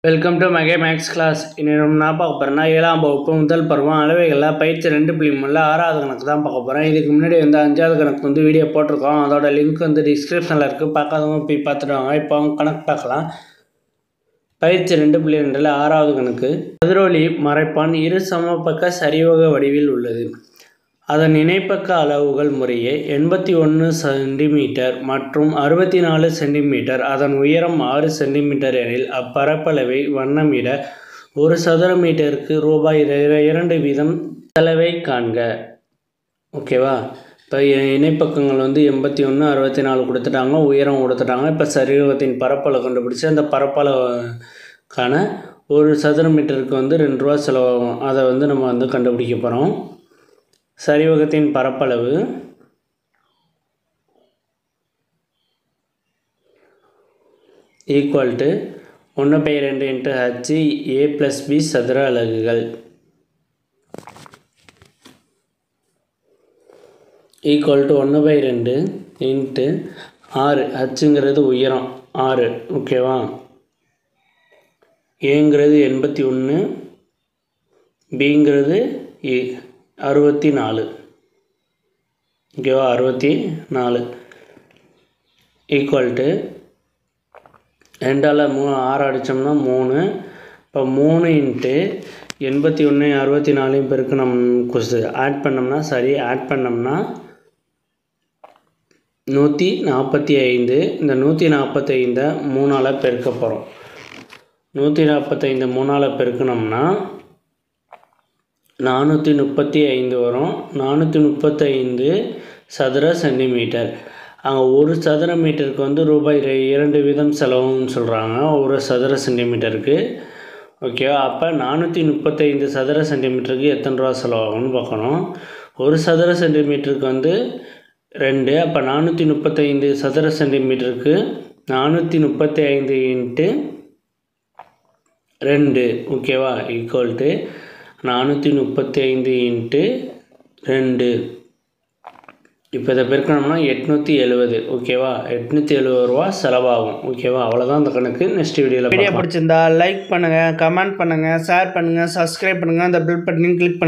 Welcome to மகே maths class. இன்னும் நான் பார்க்க போகிறேன்னா 7ஆம் வகுப்பு முதல் பருவம் அளவைகளில் பயிற்சி 2.3 6வது கணக்கு தான் பார்க்க போகிறேன். இதுக்கு முன்னாடி 5வது கணக்கு வீடியோ போட்டிருக்கோம். அதோட லிங்க் டிஸ்கிரிப்ஷனில் இருக்குது. பார்க்காதவங்க போய் பார்த்துட்டு வாங்க. இப்போ கணக்கு பார்க்கலாம். பயிற்சி 2.2 6வது கணக்கு. கதிரொளி மறைப்பான் இரு சமபக்க சரிவக வடிவில் உள்ளது. அதன் இணைப்பக்க அளவுகள் முறையே 81 சென்டிமீட்டர் மற்றும் 64 சென்டிமீட்டர். அதன் உயரம் 6 சென்டிமீட்டர் எனில் அப்பரப்பளவை வண்ணமிட ஒரு சதுர மீட்டருக்கு ரூபாய் 2 வீதம் செலவை காண்க. ஓகேவா? இப்போ இணைப்பக்கங்கள் 81 64 கொடுத்துட்டாங்க, உயரம் கொடுத்துட்டாங்க. இப்போ சரிவகத்தின் பரப்பளவு கண்டுபிடிச்சி அந்த பரப்பளவுக்கான ஒரு சதுர மீட்டருக்கு 2 ரூபா செலவாகும். அதை நம்ம கண்டுபிடிக்க போகிறோம். சரிவகத்தின் பரப்பளவு equal to 1/2 × h a + b சதுர அலகுகள் ஈக்குவல் டு 1/2 × 6. ஹச்சுங்கிறது உயரம் 6. ஓகேவா? ஏங்கிறது 81, பிங்கிறது 64. ஓகேவா? 64 ஈக்குவல் டு 2ஆல் 6 அடித்தோம்னா 3. இப்போ 3 × 81 64 பேருக்கு நம்ம ஆட் பண்ணோம்னா ஆட் பண்ணோம்னா 145. இந்த 145 3ஆல் பெருக்க போகிறோம். 145 3ஆல் பெருக்கணும்னா 435 வரும். 435 சதுர சென்டிமீட்டர். அங்கே ஒரு சதுர மீட்டருக்கு ரூபாய் 2 வீதம் செலவுன்னு சொல்கிறாங்க ஒரு சதுர சென்டிமீட்டருக்கு. ஓகேவா? அப்போ 435 சதுர சென்டிமீட்டருக்கு எத்தனை ரூபா செலவாகும்னு பார்க்கணும். ஒரு சதுர சென்டிமீட்டருக்கு 2. அப்போ 435 சதுர சென்டிமீட்டருக்கு 435 × 2. ஓகேவா? Equal to 435 × 2. இப்போ இதை பெருக்கணும்னா 870. ஓகேவா? 870 ரூபா செலவாகும். ஓகேவா? அவ்வளோதான் அந்த கணக்கு. நெக்ஸ்ட் வீடியோ பிடிச்சிருந்தா லைக் பண்ணுங்கள், கமெண்ட் பண்ணுங்கள், ஷேர் பண்ணுங்கள், சப்ஸ்கிரைப் பண்ணுங்கள், அந்த பெல் பட்டனையும் கிளிக் பண்ணுங்கள்.